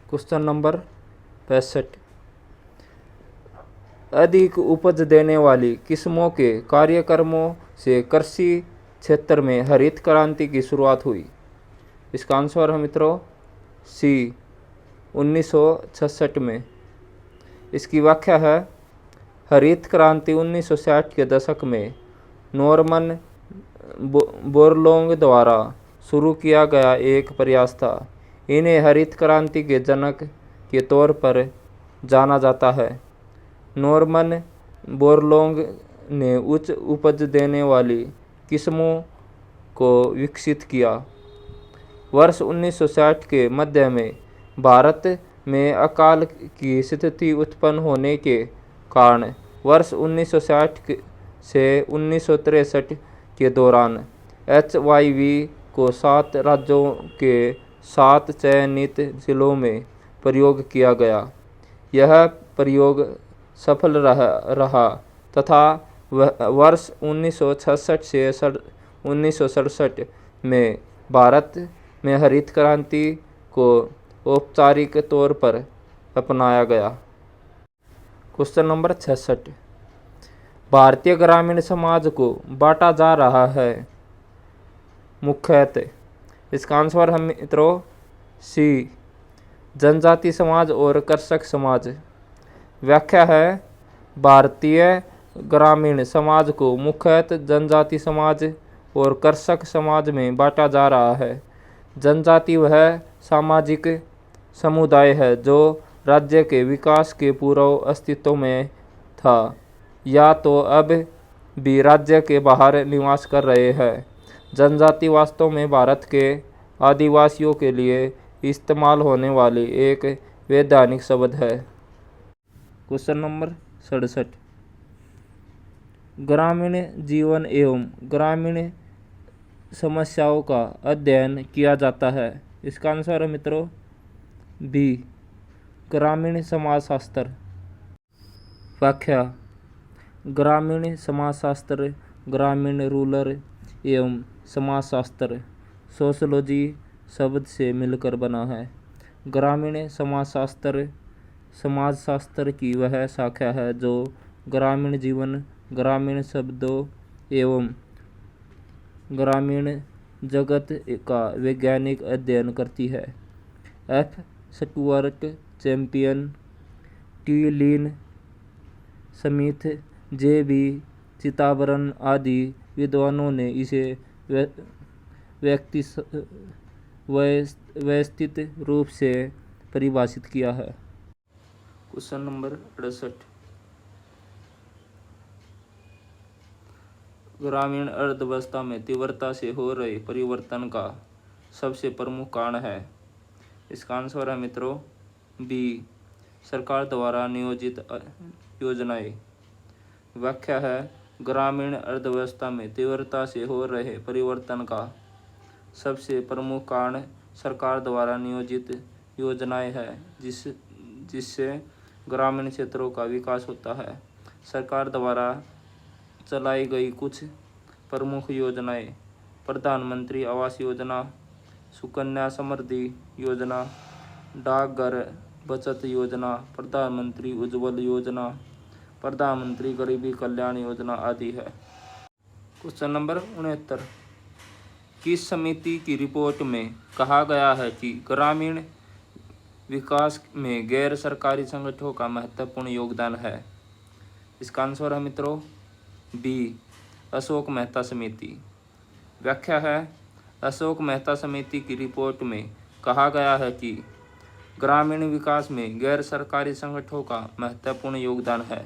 Question number 65। अधिक उपज देने वाली किस्मों के कार्यक्रमों से कृषि क्षेत्र में हरित क्रांति की शुरुआत हुई। इसका आंसर है मित्रों सी 1966 में। इसकी व्याख्या है हरित क्रांति 1960 के दशक में नॉर्मन बोरलॉग द्वारा शुरू किया गया एक प्रयास था। इन्हें हरित क्रांति के जनक के तौर पर जाना जाता है। नॉर्मन बोरलॉग ने उच्च उपज देने वाली किस्मों को विकसित किया। वर्ष 1960 के मध्य में भारत में अकाल की स्थिति उत्पन्न होने के कारण वर्ष 1960 से 1963 के दौरान HIV को 7 राज्यों के 7 चयनित जिलों में प्रयोग किया गया। यह प्रयोग सफल रहा तथा वर्ष 1966 से 1967 में भारत में हरित क्रांति को औपचारिक तौर पर अपनाया गया। Question number 66। भारतीय ग्रामीण समाज को बांटा जा रहा है मुख्यतः। इसका आंसर है मित्रों सी जनजाति समाज और कृषक समाज। व्याख्या है भारतीय ग्रामीण समाज को मुख्यतः जनजाति समाज और कृषक समाज में बांटा जा रहा है। जनजाति वह सामाजिक समुदाय है जो राज्य के विकास के पूर्व अस्तित्व में था या तो अब भी राज्य के बाहर निवास कर रहे हैं। जनजाति वास्तव में भारत के आदिवासियों के लिए इस्तेमाल होने वाली एक वैधानिक शब्द है। Question number 67। ग्रामीण जीवन एवं ग्रामीण समस्याओं का अध्ययन किया जाता है। इसका आंसर है मित्रों बी ग्रामीण समाजशास्त्र। व्याख्या ग्रामीण समाजशास्त्र ग्रामीण रूरल एवं समाजशास्त्र सोशोलॉजी शब्द से मिलकर बना है। ग्रामीण समाजशास्त्र समाजशास्त्र की वह शाखा है जो ग्रामीण जीवन ग्रामीण शब्दों एवं ग्रामीण जगत का वैज्ञानिक अध्ययन करती है। F. स्टुअर्ट चैंपियन टी लीन स्मिथ J.B. चिताबरन आदि विद्वानों ने इसे व्यवस्थित रूप से परिभाषित किया है। Question number 68। ग्रामीण अर्थव्यवस्था में तीव्रता से हो रहे परिवर्तन का सबसे प्रमुख कारण है। इसका आंसर है मित्रों बी सरकार द्वारा नियोजित योजनाएं। व्याख्या है ग्रामीण अर्थव्यवस्था में तीव्रता से हो रहे परिवर्तन का सबसे प्रमुख कारण सरकार द्वारा नियोजित योजनाएं है जिससे ग्रामीण क्षेत्रों का विकास होता है। सरकार द्वारा चलाई गई कुछ प्रमुख योजनाएं प्रधानमंत्री आवास योजना, सुकन्या समृद्धि योजना, डाकघर बचत योजना, प्रधानमंत्री उज्ज्वल योजना, प्रधानमंत्री गरीबी कल्याण योजना आदि है। Question number 69। किस समिति की रिपोर्ट में कहा गया है कि ग्रामीण विकास में गैर सरकारी संगठनों का महत्वपूर्ण योगदान है? इसका आंसर है मित्रों बी अशोक मेहता समिति। व्याख्या है अशोक मेहता समिति की रिपोर्ट में कहा गया है कि ग्रामीण विकास में गैर सरकारी संगठनों का महत्वपूर्ण योगदान है।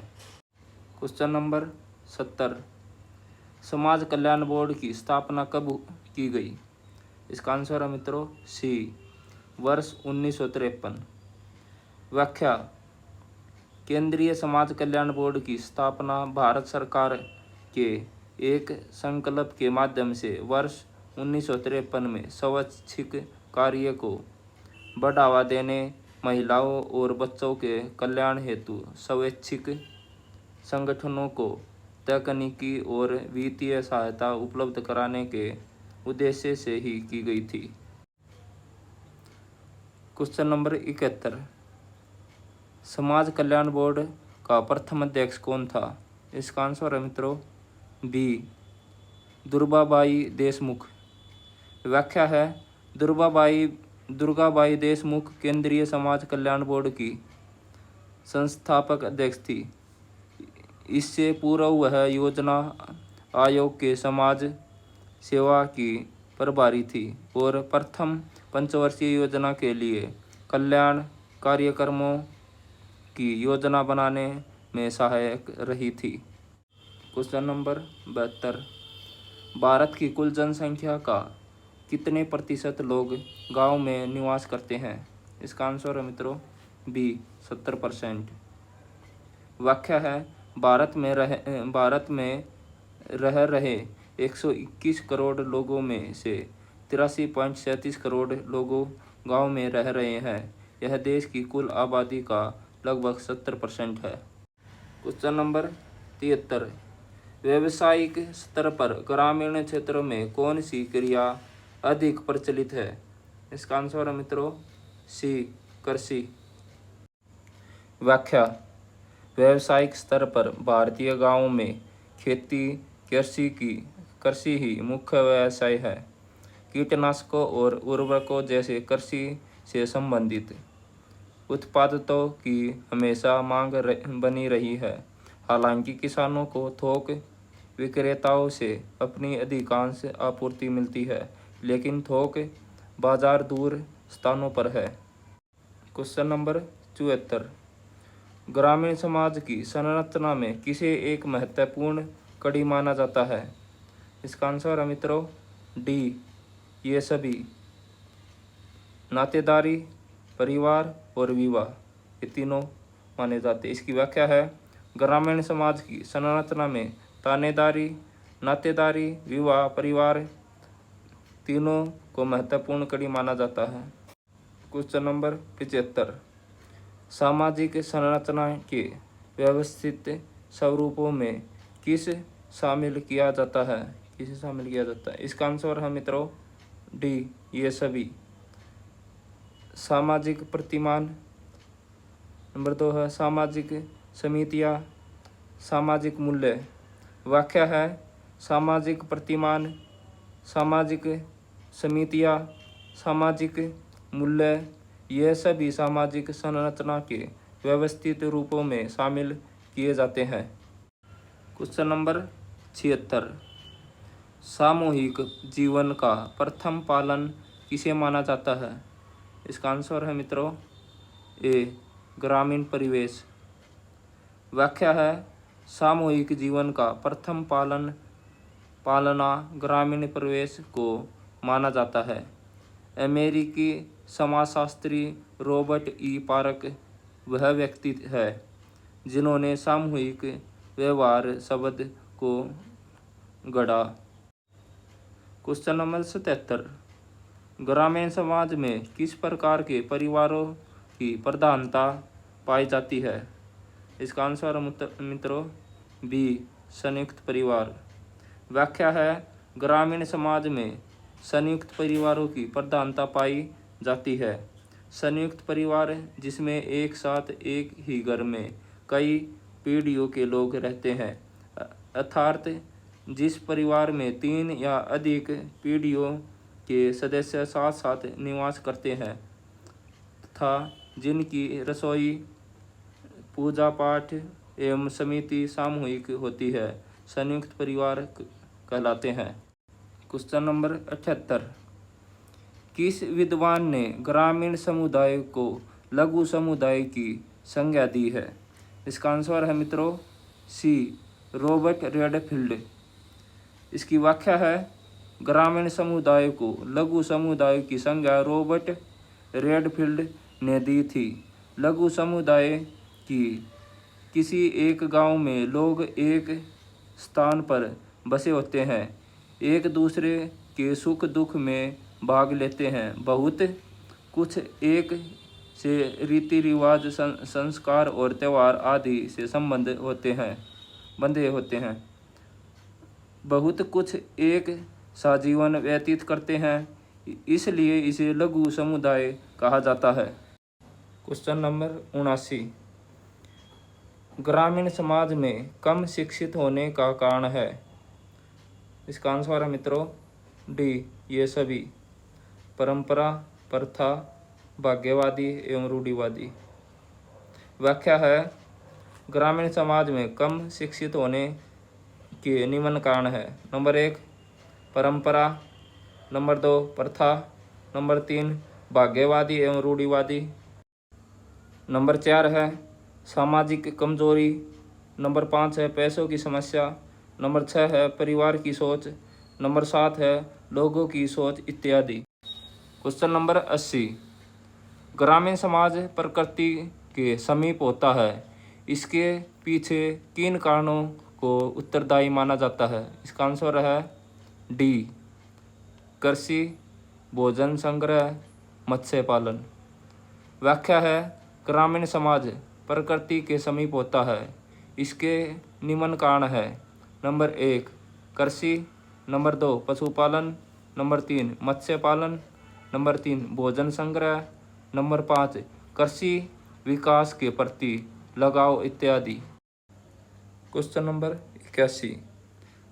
Question number 70। समाज कल्याण बोर्ड की स्थापना कब की गई? इसका आंसर है मित्रों सी वर्ष 1953। व्याख्या केंद्रीय समाज कल्याण बोर्ड की स्थापना भारत सरकार के एक संकल्प के माध्यम से वर्ष 1953 में स्वैच्छिक कार्य को बढ़ावा देने, महिलाओं और बच्चों के कल्याण हेतु स्वैच्छिक संगठनों को तकनीकी और वित्तीय सहायता उपलब्ध कराने के उद्देश्य से ही की गई थी। क्वेश्चन नंबर 71, समाज कल्याण बोर्ड का प्रथम अध्यक्ष कौन था? इसका आंसर है मित्रों बी, दुर्गाबाई देशमुख। व्याख्या है, दुर्गाबाई देशमुख केंद्रीय समाज कल्याण बोर्ड की संस्थापक अध्यक्ष थी। इससे पूर्व वह योजना आयोग के समाज सेवा की प्रभारी थी और प्रथम पंचवर्षीय योजना के लिए कल्याण कार्यक्रमों की योजना बनाने में सहायक रही थी। क्वेश्चन नंबर 72, भारत की कुल जनसंख्या का कितने प्रतिशत लोग गांव में निवास करते हैं? इसका आंसर है मित्रों बी, 70%। व्याख्या है, भारत में रह रहे 121 करोड़ लोगों में से 83.37 करोड़ लोगों गांव में रह रहे हैं। यह देश की कुल आबादी का लगभग 70% है। क्वेश्चन नंबर 73, व्यावसायिक स्तर पर ग्रामीण क्षेत्रों में कौन सी क्रिया अधिक प्रचलित है? इसका आंसर है मित्रों सी, कृषि। व्याख्या, व्यावसायिक स्तर पर भारतीय गांवों में खेती कृषि ही मुख्य व्यवसाय है। कीटनाशकों और उर्वरकों जैसे कृषि से संबंधित उत्पादों की हमेशा मांग बनी रही है। हालांकि किसानों को थोक विक्रेताओं से अपनी अधिकांश आपूर्ति मिलती है, लेकिन थोक बाजार दूर स्थानों पर है। क्वेश्चन नंबर 74, ग्रामीण समाज की संरचना में किसे एक महत्वपूर्ण कड़ी माना जाता है? इसका आंसर है मित्रों डी, ये सभी। नातेदारी, परिवार और विवाह, ये तीनों माने जाते हैं। इसकी व्याख्या है, ग्रामीण समाज की संरचना में नातेदारी, विवाह, परिवार तीनों को महत्वपूर्ण कड़ी माना जाता है। क्वेश्चन नंबर 75, सामाजिक संरचना के व्यवस्थित स्वरूपों में किसे शामिल किया जाता है? इसका आंसर है मित्रों डी, ये सभी। सामाजिक प्रतिमान। नंबर 2 है सामाजिक समितियाँ, सामाजिक मूल्य। व्याख्या है, सामाजिक प्रतिमान, सामाजिक समितियाँ, सामाजिक मूल्य, यह सभी सामाजिक संरचना के व्यवस्थित रूपों में शामिल किए जाते हैं। क्वेश्चन नंबर 76, सामूहिक जीवन का प्रथम पालन किसे माना जाता है? इसका आंसर है मित्रों ए, ग्रामीण परिवेश। व्याख्या है, सामूहिक जीवन का प्रथम पालना ग्रामीण परिवेश को माना जाता है। अमेरिकी समाजशास्त्री रॉबर्ट ई पार्क वह व्यक्ति है जिन्होंने सामूहिक व्यवहार शब्द को गढ़ा। क्वेश्चन नंबर 77, ग्रामीण समाज में किस प्रकार के परिवारों की प्रधानता पाई जाती है? इसका आंसर मित्रों बी, संयुक्त परिवार। व्याख्या है, ग्रामीण समाज में संयुक्त परिवारों की प्रधानता पाई जाती है। संयुक्त परिवार जिसमें एक साथ एक ही घर में कई पीढ़ियों के लोग रहते हैं, अर्थात जिस परिवार में 3 या अधिक पीढ़ियों के सदस्य साथ साथ निवास करते हैं तथा जिनकी रसोई, पूजा पाठ एवं समिति सामूहिक होती है, संयुक्त परिवार कहलाते हैं। क्वेश्चन नंबर 78, किस विद्वान ने ग्रामीण समुदाय को लघु समुदाय की संज्ञा दी है? इसका आंसर है मित्रों सी, रॉबर्ट रेडफील्ड। इसकी व्याख्या है, ग्रामीण समुदाय को लघु समुदाय की संज्ञा रॉबर्ट रेडफील्ड ने दी थी। लघु समुदाय की किसी एक गांव में लोग एक स्थान पर बसे होते हैं, एक दूसरे के सुख दुख में भाग लेते हैं। बहुत कुछ एक से रीति रिवाज, संस्कार और त्यौहार आदि से बंधे होते हैं। बहुत कुछ एक सा जीवन व्यतीत करते हैं, इसलिए इसे लघु समुदाय कहा जाता है। क्वेश्चन नंबर 79, ग्रामीण समाज में कम शिक्षित होने का कारण है। इसका आंसर है मित्रों डी, ये सभी। परंपरा, प्रथा, भाग्यवादी एवं रूढ़िवादी। व्याख्या है, ग्रामीण समाज में कम शिक्षित होने के निम्न कारण है। नंबर 1 परंपरा, नंबर 2 प्रथा, नंबर 3 भाग्यवादी एवं रूढ़िवादी, नंबर 4 है सामाजिक कमजोरी, नंबर 5 है पैसों की समस्या, नंबर 6 है परिवार की सोच, नंबर 7 है लोगों की सोच इत्यादि। क्वेश्चन नंबर 80, ग्रामीण समाज प्रकृति के समीप होता है, इसके पीछे किन कारणों को उत्तरदायी माना जाता है। इसका आंसर है डी, कृषि, भोजन संग्रह, मत्स्य पालन। व्याख्या है, ग्रामीण समाज प्रकृति के समीप होता है, इसके निम्न कारण है। नंबर 1 कृषि, नंबर 2 पशुपालन, नंबर 3 मत्स्य पालन, नंबर 3 भोजन संग्रह, नंबर 5 कृषि विकास के प्रति लगाव इत्यादि। क्वेश्चन नंबर 81,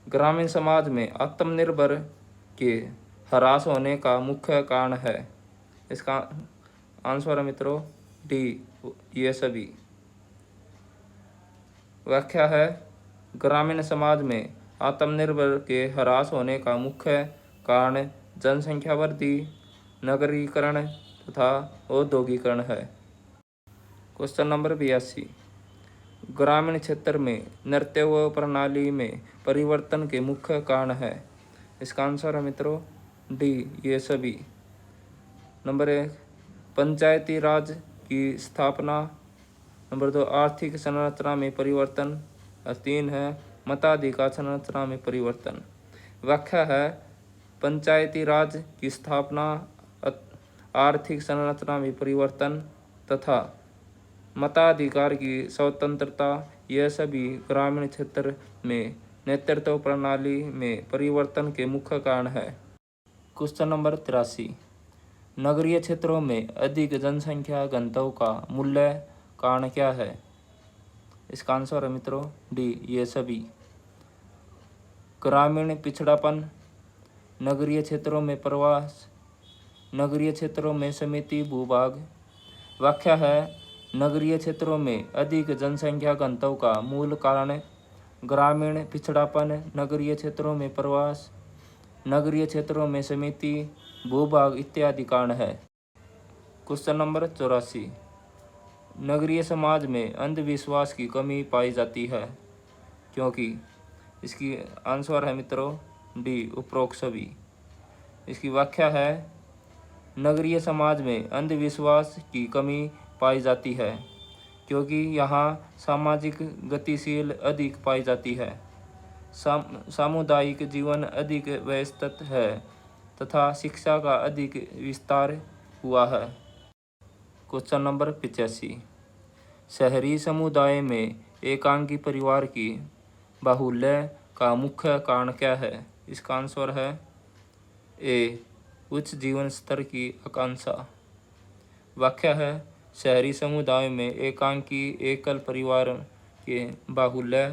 ग्रामीण समाज में आत्मनिर्भर के ह्रास होने का मुख्य कारण है। इसका आंसर है मित्रों डी, ये सभी। व्याख्या है, ग्रामीण समाज में आत्मनिर्भर के ह्रास होने का मुख्य कारण जनसंख्या वृद्धि, नगरीकरण तथा औद्योगिकरण है। क्वेश्चन नंबर 82, ग्रामीण क्षेत्र में नृत्य व प्रणाली में परिवर्तन के मुख्य कारण है। इसका आंसर है मित्रों डी, ये सभी। नंबर 1 पंचायती राज की स्थापना, नंबर 2 आर्थिक संरचना में परिवर्तन, और 3 है मताधिकार संरचना में परिवर्तन। व्याख्या है, पंचायती राज की स्थापना, आर्थिक संरचना में परिवर्तन तथा मताधिकार की स्वतंत्रता, यह सभी ग्रामीण क्षेत्र में नेतृत्व प्रणाली में परिवर्तन के मुख्य कारण है। क्वेश्चन नंबर 83, नगरीय क्षेत्रों में अधिक जनसंख्या घनत्व का मूल्य कारण क्या है। इसका आंसर है मित्रों डी, ये सभी। ग्रामीण पिछड़ापन, नगरीय क्षेत्रों में प्रवास, नगरीय क्षेत्रों में समिति भूभाग। व्याख्या है, नगरीय क्षेत्रों में अधिक जनसंख्या घनत्व का मूल कारण ग्रामीण पिछड़ापन, नगरीय क्षेत्रों में प्रवास, नगरीय क्षेत्रों में समिति भूभाग इत्यादि कारण है। क्वेश्चन नंबर 84, नगरीय समाज में अंधविश्वास की कमी पाई जाती है क्योंकि। इसकी आंसर है मित्रों डी, उपरोक्त सभी। इसकी व्याख्या है, नगरीय समाज में अंधविश्वास की कमी पाई जाती है क्योंकि यहाँ सामाजिक गतिशील अधिक पाई जाती है, सामुदायिक जीवन अधिक व्यस्त है तथा शिक्षा का अधिक विस्तार हुआ है। क्वेश्चन नंबर 85, शहरी समुदाय में एकांकी परिवार की बाहुल्य का मुख्य कारण क्या है। इसका आंसर है ए, उच्च जीवन स्तर की आकांक्षा। व्याख्या है, शहरी समुदाय में एकांकी एकल परिवार के बाहुल्य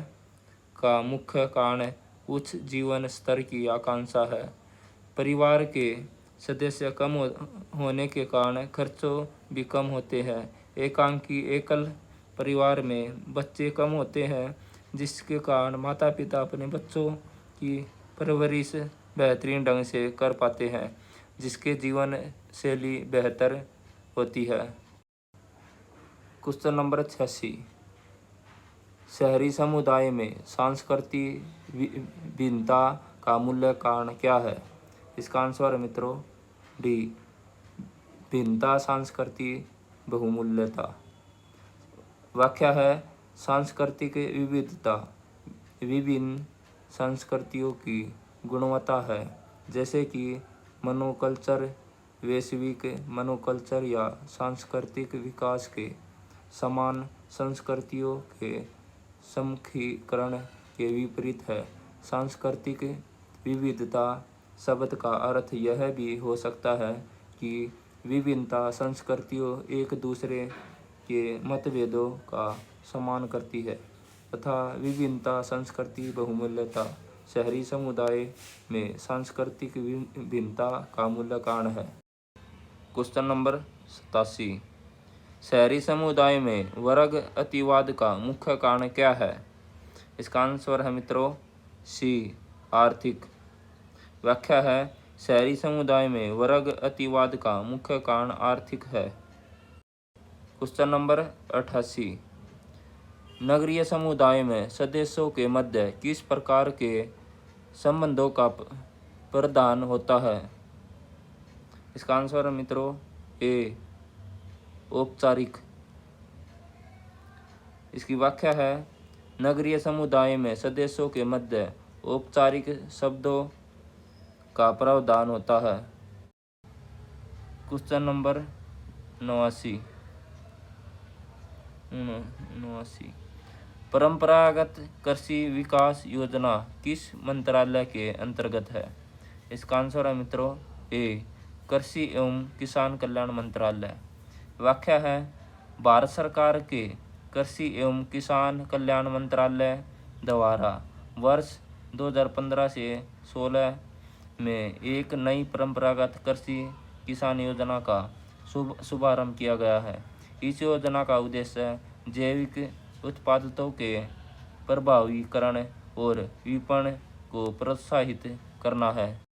का मुख्य कारण उच्च जीवन स्तर की आकांक्षा है। परिवार के सदस्य कम होने के कारण खर्चों भी कम होते हैं। एकांकी एकल परिवार में बच्चे कम होते हैं जिसके कारण माता पिता अपने बच्चों की परवरिश बेहतरीन ढंग से कर पाते हैं, जिसके जीवन शैली बेहतर होती है। क्वेश्चन नंबर 86, शहरी समुदाय में सांस्कृतिक भिन्नता का मूल्य कारण क्या है। इसका आंसर है मित्रों डी, भिन्नता सांस्कृतिक बहुमूल्यता। व्याख्या है, सांस्कृतिक विविधता विभिन्न संस्कृतियों की गुणवत्ता है, जैसे कि मोनोकल्चर, वैश्विक मोनोकल्चर या सांस्कृतिक विकास के समान संस्कृतियों के सम्मुखीकरण के विपरीत है। सांस्कृतिक विविधता शब्द का अर्थ यह भी हो सकता है कि विभिन्नता संस्कृतियों एक दूसरे के मतभेदों का सम्मान करती है तथा विभिन्नता संस्कृति बहुमूल्यता शहरी समुदाय में सांस्कृतिक भिन्नता का मूल कारण है। Question number 87। शहरी समुदाय में वर्ग अतिवाद का मुख्य कारण क्या है? इसका आंसर है मित्रों सी आर्थिक। व्याख्या है शहरी समुदाय में वर्ग अतिवाद का मुख्य कारण आर्थिक है। Question number 88। नगरीय समुदाय में सदस्यों के मध्य किस प्रकार के संबंधों का प्रावधान होता है? इसका आंसर है मित्रों ए औपचारिक। इसकी व्याख्या है नगरीय समुदाय में सदस्यों के मध्य औपचारिक शब्दों का प्रावधान होता है। Question number 89। परंपरागत कृषि विकास योजना किस मंत्रालय के अंतर्गत है? इसका आंसर है मित्रों ए कृषि एवं किसान कल्याण मंत्रालय। व्याख्या है भारत सरकार के कृषि एवं किसान कल्याण मंत्रालय द्वारा वर्ष 2015 से 16 में एक नई परंपरागत कृषि किसान योजना का शुभारंभ किया गया है। इस योजना का उद्देश्य जैविक उत्पादों के प्रभावीकरण और विपणन को प्रोत्साहित करना है।